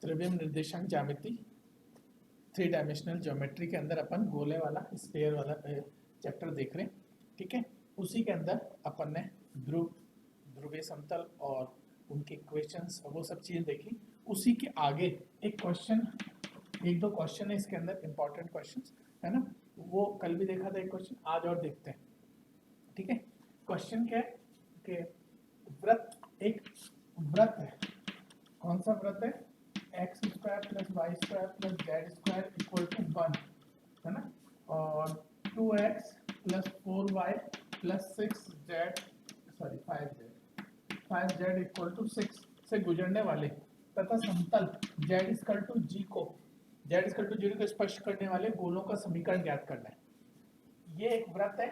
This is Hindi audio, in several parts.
त्रिविम निर्देशांक ज्यामिति 3 डायमेंशनल ज्योमेट्री के अंदर अपन गोले वाला स्फीयर वाला चैप्टर देख रहे हैं। ठीक है, उसी के अंदर अपन ने ध्रुवीय समतल और उनके इक्वेशंस वो सब चीजें देखी। उसी के आगे एक दो क्वेश्चन है इसके अंदर, इंपॉर्टेंट क्वेश्चंस है ना, वो कल भी देखा था एक क्वेश्चन, आज और देखते हैं। ठीक है, क्वेश्चन क्या है कि एक वृत्त है, कौन सा वृत्त है, x square plus y square plus z square equal to 1 है ना, और 2x plus 4y plus 5z equal to 6 से गुजरने वाले तथा समतल z इक्वल टू 0 को स्पष्ट करने वाले गोलों का समीकरण ज्ञात करना है। ये एक वृत्त है,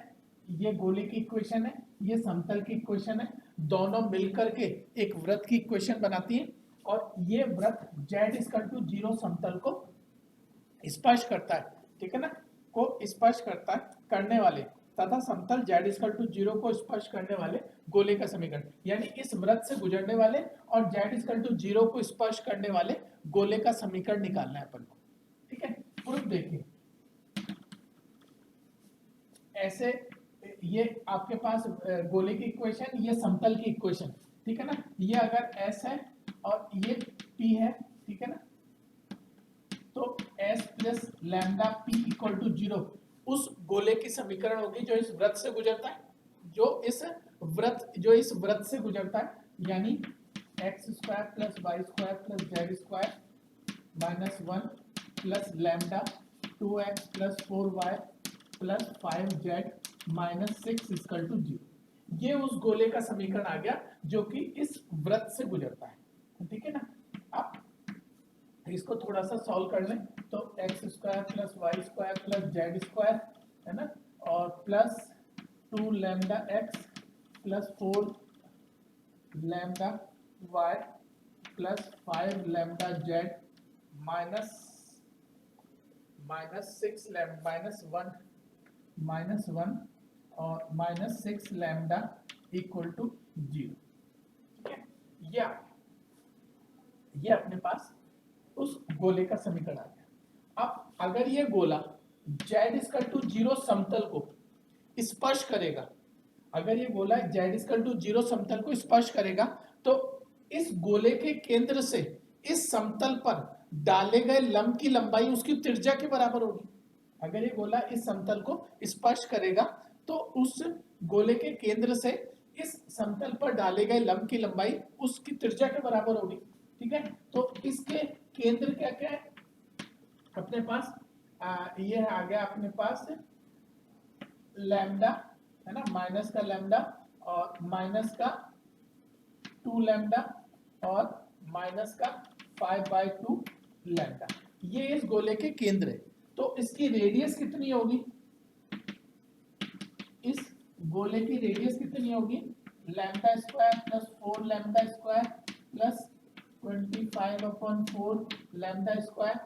ये गोले की इक्वेशन है, ये समतल की इक्वेशन है, दोनों मिलकर के एक वृत्त की इक्वेशन बनाती है। और ये वृत्त z इक्वल टू 0 समतल को स्पर्श करता है, ठीक है ना, को स्पर्श करने वाले तथा समतल z इक्वल टू 0 को स्पर्श करने वाले गोले का समीकरण, यानी इस वृत्त से गुजरने वाले और z इक्वल टू 0 को स्पर्श करने वाले गोले का समीकरण निकालना है अपन को। ठीक है, प्रूफ देखिए, ऐसे ये आपके पास गोले की इक्वेशन, ये समतल की इक्वेशन, ठीक है ना, ये अगर s है और ये p है, ठीक है ना, तो s plus lambda p equal to 0 उस गोले की समीकरण होगी जो इस वृत्त से गुजरता है, जो इस वृत्त से गुजरता है, यानी x square plus y square plus z square minus 1 plus lambda 2x plus 4y plus 5z minus 6 equal to 0। ये उस गोले का समीकरण आ गया जो कि इस वृत्त से गुजरता है। ठीक है ना, अब इसको थोड़ा सा सॉल्व कर लें तो x square plus y square plus z square है ना, और plus 2 lambda x plus 4 lambda y plus 5 lambda z minus 1 और माइनस 6 लैम्डा इक्वल टू 0। ठीक है, ये अपने पास उस गोले का समीकरण आ गया। अब अगर ये गोला z इक्वल टू 0 समतल को स्पर्श करेगा, अगर ये गोला z इक्वल टू 0 समतल को स्पर्श करेगा तो इस गोले के केंद्र से इस समतल पर डाले गए लंब की लंबाई उसकी त्रिज्या के बराबर होगी। अगर ये गोला इस समतल को स्पर्श करेगा तो उस गोले के केंद्र से इस समतल पर डाले गए लंब की लंबाई उसकी त्रिज्या के बराबर होगी। ठीक है, तो इसके केंद्र क्या क्या है अपने पास, ये आ गया अपने पास लैम्डा है ना, माइनस का लैम्डा और माइनस का 2 लैम्डा और माइनस का 5/2 लैम्डा, ये इस गोले के केंद्र है। तो इसकी रेडियस कितनी होगी, इस गोले की रेडियस कितनी होगी, lambda square plus 4 lambda square plus 25/4 lambda square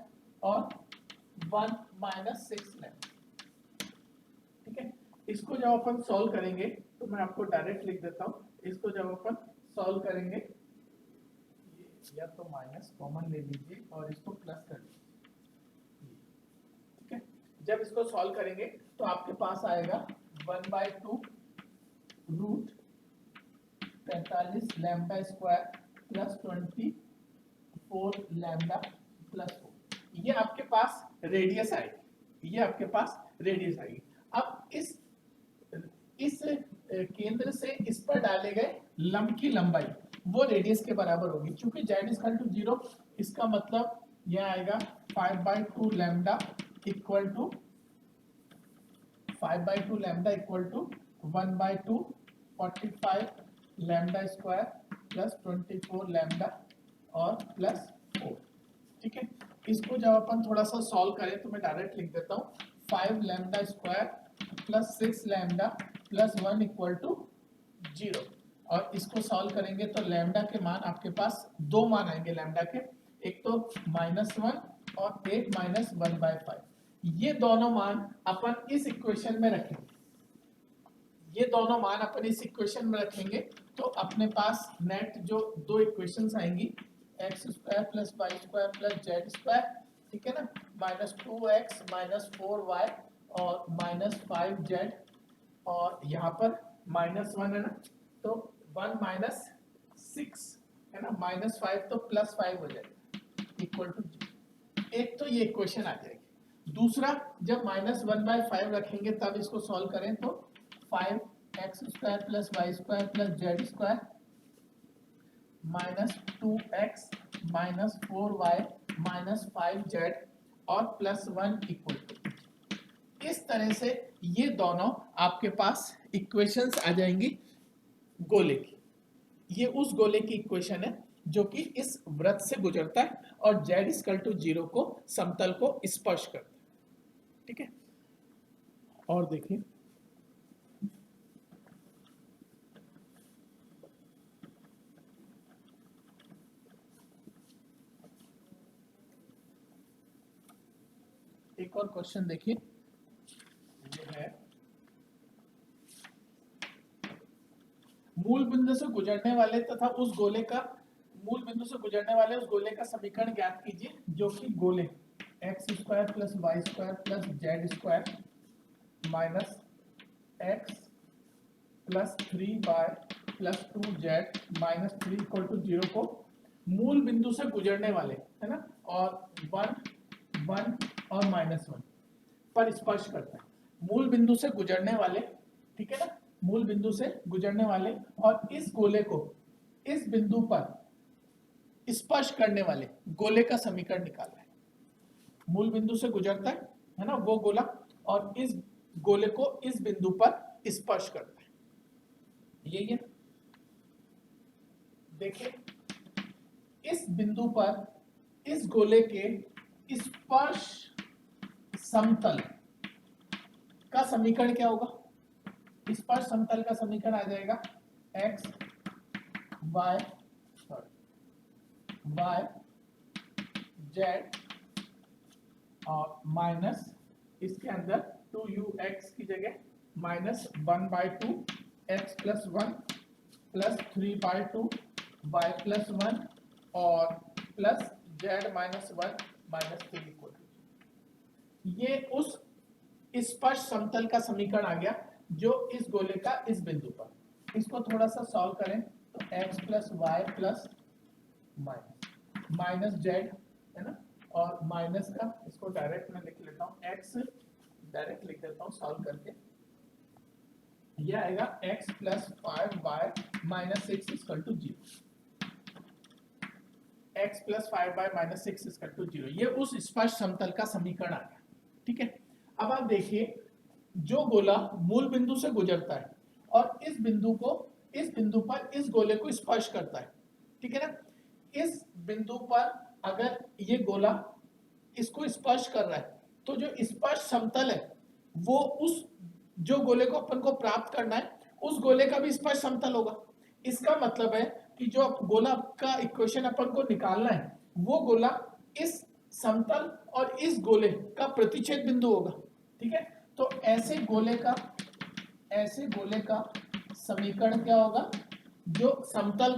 और 1 माइनस 6 लैम्डा। ठीक है, इसको जब अपन सॉल्व करेंगे तो मैं आपको डायरेक्ट लिख देता हूं, इसको जब अपन सॉल्व करेंगे या तो माइनस कॉमन ले लीजिए और इसको प्लस कर लीजिए। ठीक है, जब इसको सॉल्व करेंगे तो आपके पास आएगा 1/2 root 45 lambda square plus 24 lambda plus 4, ये आपके पास रेडियस आएगी, ये आपके पास रेडियस आएगी। अब इस केंद्र से इस पर डाले गए लंब की लंबाई वो रेडियस के बराबर होगी, क्योंकि z इक्वल टू 0, इसका मतलब यह आएगा 5/2 lambda equal to 1/2 45 lambda square plus 24 lambda और प्लस 4। ठीक है, इसको जब अपन थोड़ा सा सॉल्व करें तो मैं डायरेक्ट लिख देता हूँ 5 lambda square plus 6 lambda plus 1 equal to 0, और इसको सॉल्व करेंगे तो लैम्डा के मान आपके पास दो मान आएंगे लैम्डा के, एक तो -1 और एक -1/5। ये दोनों मान अपन इस इक्वेशन में रखेंगे, ये दोनों मान अपन इस इक्वेशन में रखेंगे तो अपने पास नेट जो दो इक्वेशंस आएंगी x square plus y square plus z square, ठीक है ना, माइनस 2x माइनस 4y और माइनस 5z, और यहाँ पर -1 है ना, तो 1 माइनस 6 है ना, -5 तो +5 हो जाएगा इक्वल टू 0। एक तो ये इक्वेशन आ जाएगी। दूसरा, जब -1/5 रखेंगे तब इसको सॉल्व करें तो 5x square plus y square plus z square minus 2x minus 4y minus 5z और +1 इक्वल टू। इस तरह से ये दोनों आपके पास इक्वेशंस आ जाएंगी गोले की। ये उस गोले की इक्वेशन है जो कि इस वृत्त से गुजरता है और z इक्वल टू 0 को समतल को स्पर्श करता है, ठीक है। और देखिए एक और क्वेश्चन देखिए, ये है मूल बिंदु से गुजरने वाले तथा उस गोले का मूल बिंदु से गुजरने वाले उस गोले का समीकरण ज्ञात कीजिए जो कि गोले x square plus y square plus z square minus x plus 3y plus 2z minus 3 equal to 0 को मूल बिंदु से गुजरने वाले, है ना, और 1 1 और -1 पर स्पर्श करता है। मूल बिंदु से गुजरने वाले, ठीक है ना, मूल बिंदु से गुजरने वाले और इस गोले को इस बिंदु पर स्पर्श करने वाले गोले का समीकरण निकालना है। मूल बिंदु से गुजरता है ना वो गोला, और इस गोले को इस बिंदु पर स्पर्श करता है, यही है। देखिए इस बिंदु पर इस गोले के स्पर्श समतल का समीकरण क्या होगा? स्पर्श समतल का समीकरण आ जाएगा x y z और माइनस इसके अंदर 2ux की जगह -1/2 x plus 1 plus 3/2 y plus 1 और plus z minus 1 minus 3 equal to. ये उस स्पर्श समतल का समीकरण आ गया जो इस गोले का इस बिंदु पर। इसको थोड़ा सा सॉल्व करें तो x plus y plus minus z, है ना, और माइनस का इसको डायरेक्ट मैं लिख लेता हूँ, x डायरेक्ट लिख देता हूँ सॉल्व करके। यह आएगा x plus 5y minus 6 equal to 0। x plus 5y minus 6 equal to 0, ये उस स्पर्श समतल का समीकरण आ गया, ठीक है। अब आप देखिए जो गोला मूल बिंदु से गुजरता है और इस बिंदु पर इस गोले को स्पर्श करता है, ठीक है ना, इस बिंदु पर अगर ये गोला इसको स्पर्श कर रहा है तो जो स्पर्श समतल है वो उस जो गोले को अपन को प्राप्त करना है उस गोले का भी स्पर्श समतल होगा। इसका मतलब है कि जो गोला का इक्वेशन अपन को निकालना है वो गोला इस समतल और इस गोले का प्रतिच्छेद बिंदु होगा, ठीक है। तो ऐसे गोले का समीकरण क्या होगा? जो समतल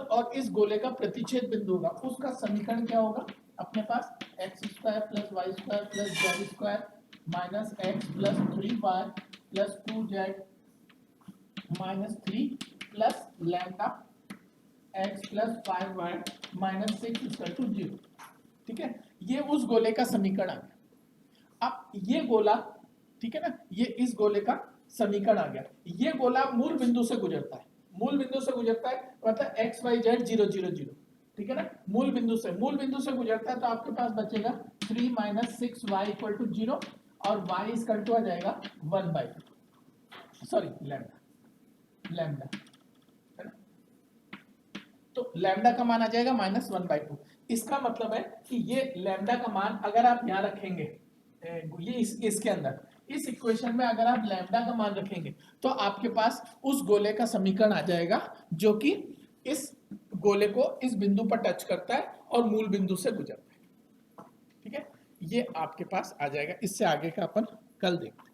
और इस गोले का प्रतिच्छेद बिंदु होगा उसका समीकरण क्या होगा? अपने पास x square plus y square plus z square minus x plus 3y plus 2z minus 3 plus lambda x plus 5y minus 6 equal to 0, ठीक है। ये उस गोले का समीकरण आ गया। अब ये गोला, ठीक है ना, ये इस गोले का समीकरण आ गया। ये गोला मूल बिंदु से गुजरता है, मतलब x y z 0 0 0, ठीक है ना। मूल बिंदु से गुजरता है तो आपके पास बचेगा 3 माइनस 6y इक्वल टू 0 और y इक्वल टू आ जाएगा 1/2, सॉरी लैम्डा, है ना। तो लैम्डा का मान आ जाएगा -1/2। इसका मतलब है कि ये लैम्डा का मान अगर आप यहाँ रखेंगे, ये इसके अंदर इस इक्वेशन में अगर आप लैम्डा का मान रखेंगे तो आपके पास उस गोले का समीकरण आ जाएगा जो कि इस गोले को इस बिंदु पर टच करता है और मूल बिंदु से गुजरता है, ठीक है। ये आपके पास आ जाएगा। इससे आगे का अपन कल देखते हैं।